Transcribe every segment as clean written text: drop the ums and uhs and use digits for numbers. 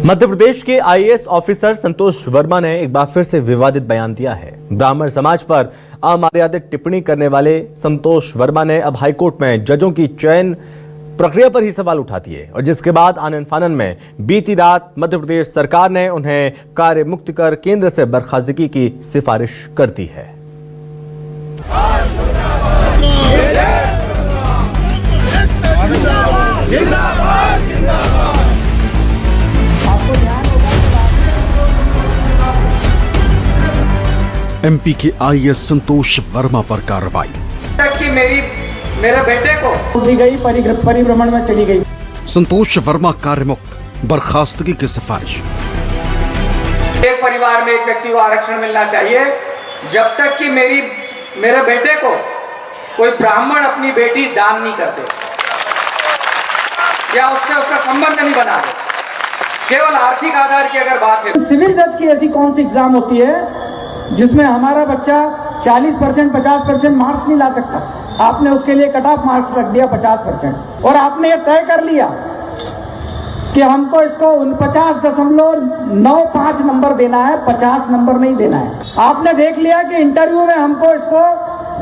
मध्य प्रदेश के IAS officer संतोष वर्मा ने एक बार फिर से विवादित बयान दिया है। ब्राह्मण समाज पर अमर्यादित टिप्पणी करने वाले संतोष वर्मा ने अब हाईकोर्ट में जजों की चयन प्रक्रिया पर ही सवाल उठा दिए और जिसके बाद आनन फानन में बीती रात मध्य प्रदेश सरकार ने उन्हें कार्य मुक्त कर केंद्र से बर्खास्तगी की सिफारिश कर दी है। एमपी के आईएएस संतोष वर्मा पर कार्रवाई। तक कि मेरे बेटे को दी गई परिभ्रमण में चली गई। संतोष वर्मा कार्यमुक्त, बर्खास्तगी की सिफारिश। एक परिवार में एक व्यक्ति को आरक्षण मिलना चाहिए जब तक कि मेरे बेटे को कोई ब्राह्मण अपनी बेटी दान नहीं करते या उसका संबंध नहीं बना दे। केवल आर्थिक आधार की अगर बात है, सिविल जज की ऐसी कौन सी एग्जाम होती है जिसमें हमारा बच्चा 40% 50% मार्क्स नहीं ला सकता? आपने उसके लिए कट ऑफ मार्क्स रख दिया 50% और आपने ये तय कर लिया कि हमको इसको 49.95 नंबर देना है, 50 नंबर नहीं देना है। आपने देख लिया कि इंटरव्यू में हमको इसको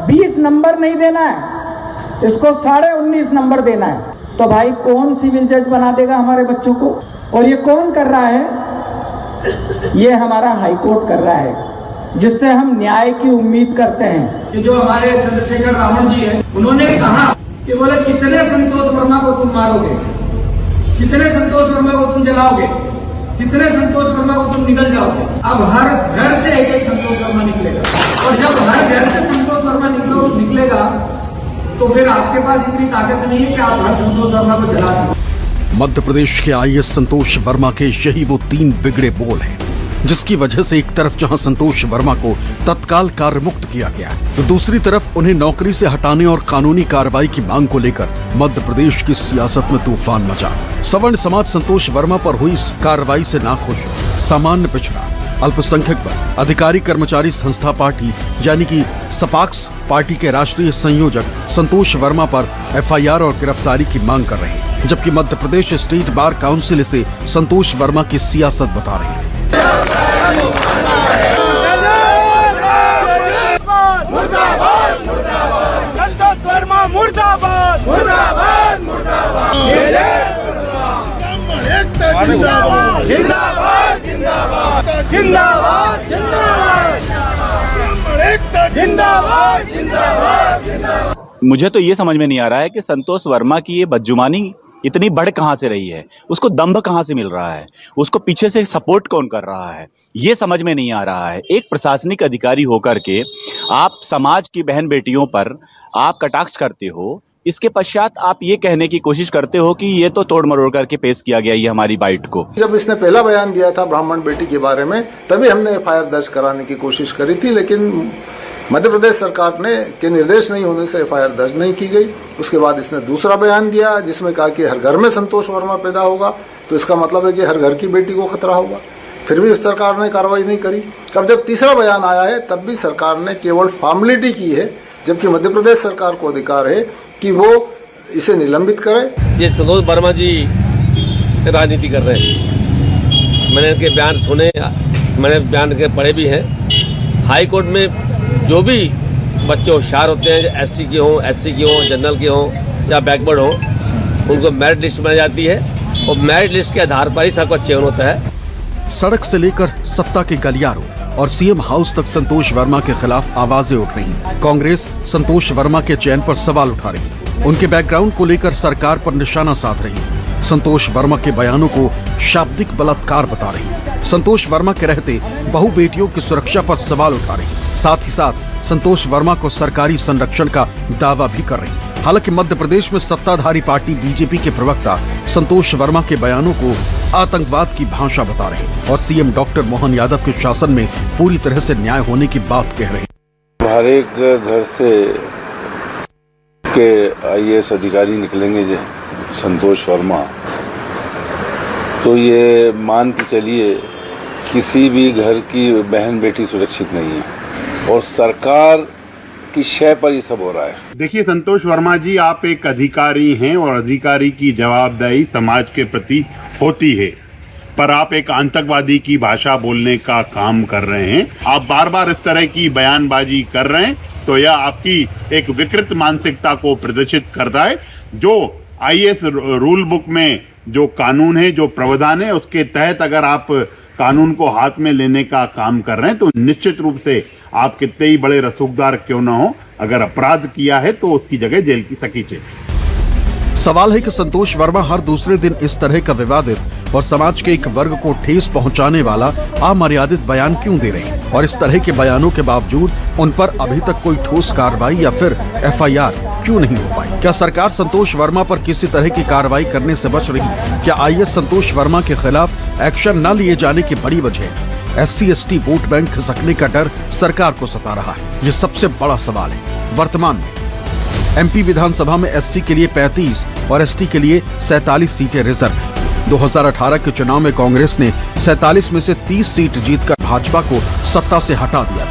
20 नंबर नहीं देना है, इसको 19.5 नंबर देना है। तो भाई कौन सिविल जज बना देगा हमारे बच्चों को? और ये कौन कर रहा है? ये हमारा हाईकोर्ट कर रहा है, जिससे हम न्याय की उम्मीद करते हैं। कि जो हमारे चंद्रशेखर रावण जी हैं, उन्होंने कहा कि बोले कितने संतोष वर्मा को तुम मारोगे, कितने संतोष वर्मा को तुम जलाओगे, कितने संतोष वर्मा को तुम निकल जाओगे। अब हर घर से एक संतोष वर्मा निकलेगा और जब हर घर से संतोष वर्मा निकलेगा तो फिर आपके पास इतनी ताकत नहीं है कि आप हर संतोष वर्मा को जला सकें। मध्य प्रदेश के आईएएस संतोष वर्मा के यही वो 3 बिगड़े बोल हैं जिसकी वजह से एक तरफ जहां संतोष वर्मा को तत्काल कार्य मुक्त किया गया तो दूसरी तरफ उन्हें नौकरी से हटाने और कानूनी कार्रवाई की मांग को लेकर मध्य प्रदेश की सियासत में तूफान मचा। सवर्ण समाज संतोष वर्मा पर हुई इस कार्रवाई से नाखुश, सामान्य पिछड़ा, अल्पसंख्यक वर्ग, अधिकारी कर्मचारी संस्था पार्टी यानी कि सपाक्स पार्टी के राष्ट्रीय संयोजक संतोष वर्मा पर एफआईआर और गिरफ्तारी की मांग कर रहे हैं, जबकि Madhya Pradesh state bar council इसे संतोष वर्मा की सियासत बता रहे हैं। मुझे तो ये समझ में नहीं आ रहा है कि संतोष वर्मा की ये बदजुबानी इतनी बढ़ कहां से रही है, उसको दम्भ कहां से मिल रहा है, उसको पीछे से सपोर्ट कौन कर रहा है, ये समझ में नहीं आ रहा है। एक प्रशासनिक अधिकारी होकर के आप समाज की बहन बेटियों पर आप कटाक्ष करते हो, इसके पश्चात आप ये कहने की कोशिश करते हो कि ये तो तोड़ मरोड़ करके पेश किया गया ये हमारी बाइट को। जब इसने पहला बयान दिया था ब्राह्मण बेटी के बारे में तभी हमने एफआईआर दर्ज कराने की कोशिश करी थी, लेकिन मध्य प्रदेश सरकार के निर्देश नहीं होने से एफआईआर दर्ज नहीं की गई। उसके बाद इसने दूसरा बयान दिया जिसमें कहा कि हर घर में संतोष वर्मा पैदा होगा, तो इसका मतलब है कि हर घर की बेटी को खतरा होगा। फिर भी सरकार ने कार्रवाई नहीं करी। अब जब तीसरा बयान आया है तब भी सरकार ने केवल फॉर्मेलिटी की है, जबकि मध्य प्रदेश सरकार को अधिकार है कि वो इसे निलंबित करे। ये संतोष वर्मा जी राजनीति कर रहे हैं। मैंने इनके बयान सुने, मैंने बयान के पढ़े भी हैं। हाई कोर्ट में जो भी बच्चे होशियार होते हैं, एसटी के हों, एससी के हों, जनरल के हों या बैकवर्ड हों, उनको मेरिट लिस्ट बनाई जाती है और मेरिट लिस्ट के आधार पर ही सबका चयन होता है। सड़क से लेकर सत्ता के गलियारों और सीएम हाउस तक संतोष वर्मा के खिलाफ आवाजें उठ रही। कांग्रेस संतोष वर्मा के चयन पर सवाल उठा रही, उनके बैकग्राउंड को लेकर सरकार पर निशाना साध रही, संतोष वर्मा के बयानों को शाब्दिक बलात्कार बता रही, संतोष वर्मा के रहते बहु बेटियों की सुरक्षा पर सवाल उठा रही, साथ ही साथ संतोष वर्मा को सरकारी संरक्षण का दावा भी कर रही। हालांकि मध्य प्रदेश में सत्ताधारी पार्टी बीजेपी के प्रवक्ता संतोष वर्मा के बयानों को आतंकवाद की भाषा बता रहे हैं और सीएम डॉक्टर मोहन यादव के शासन में पूरी तरह से न्याय होने की बात कह रहे हैं। हर एक घर से के आईएएस अधिकारी निकलेंगे संतोष वर्मा, तो ये मान के चलिए किसी भी घर की बहन बेटी सुरक्षित नहीं है और सरकार की शय पर ये सब हो रहा है। देखिए संतोष वर्मा जी, आप एक अधिकारी हैं और अधिकारी की जवाबदेही समाज के प्रति होती है। पर आप एक आतंकवादी की भाषा बोलने का काम कर रहे हैं। आप बार बार इस तरह की बयानबाजी कर रहे हैं, तो यह आपकी एक विकृत मानसिकता को प्रदर्शित कर रहा है। जो आईएएस रूल बुक में जो कानून है, जो प्रावधान है, उसके तहत अगर आप कानून को हाथ में लेने का काम कर रहे हैं तो निश्चित रूप से आप कितने ही बड़े रसूखदार क्यों ना हो, अगर अपराध किया है तो उसकी जगह जेल की सकीच है। सवाल है कि संतोष वर्मा हर दूसरे दिन इस तरह का विवादित और समाज के एक वर्ग को ठेस पहुंचाने वाला अमर्यादित बयान क्यों दे रहे हैं, और इस तरह के बयानों के बावजूद उन पर अभी तक कोई ठोस कार्रवाई या फिर एफआईआर क्यों नहीं हो पाई। क्या सरकार संतोष वर्मा पर किसी तरह की कार्रवाई करने से बच रही है? क्या आईएएस संतोष वर्मा के खिलाफ एक्शन न लिए जाने की बड़ी वजह SC/ST वोट बैंक खिसकने का डर सरकार को सता रहा है? ये सबसे बड़ा सवाल है। वर्तमान में MP विधानसभा में SC के लिए 35 और ST के लिए 47 सीटें रिजर्व हैं। 2018 के चुनाव में कांग्रेस ने 47 में से 30 सीट जीतकर भाजपा को सत्ता से हटा दिया।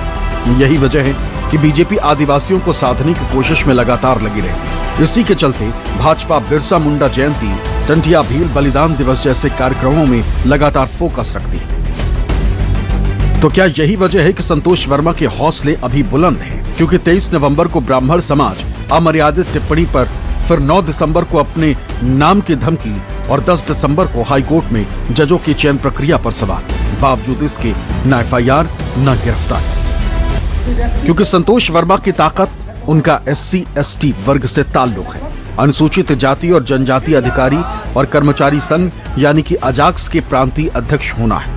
यही वजह है कि बीजेपी आदिवासियों को साधने की कोशिश में लगातार लगी रहती है। इसी के चलते भाजपा बिरसा मुंडा जयंती, टंटिया भील बलिदान दिवस जैसे कार्यक्रमों में लगातार फोकस रखती है। तो क्या यही वजह है कि संतोष वर्मा के हौसले अभी बुलंद हैं? क्योंकि 23 नवंबर को ब्राह्मण समाज अमर्यादित टिप्पणी पर, फिर 9 दिसंबर को अपने नाम की धमकी और 10 दिसंबर को हाईकोर्ट में जजों की चयन प्रक्रिया पर सवाल, बावजूद इसके न एफआईआर न गिरफ्तारी। क्योंकि संतोष वर्मा की ताकत उनका SC/ST वर्ग से ताल्लुक है। अनुसूचित जाति और जनजाति अधिकारी और कर्मचारी संघ यानी कि अजाक्स के प्रांतीय अध्यक्ष होना है।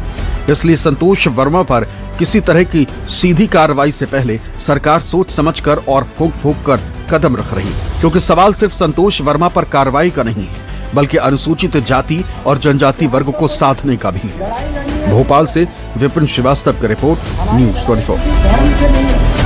इसलिए संतोष वर्मा पर किसी तरह की सीधी कार्रवाई से पहले सरकार सोच समझकर और फूंक कर कदम रख रही है। क्योंकि सवाल सिर्फ संतोष वर्मा पर कार्रवाई का नहीं है, बल्कि अनुसूचित जाति और जनजाति वर्ग को साधने का भी है। भोपाल से विपिन श्रीवास्तव की रिपोर्ट, News 24।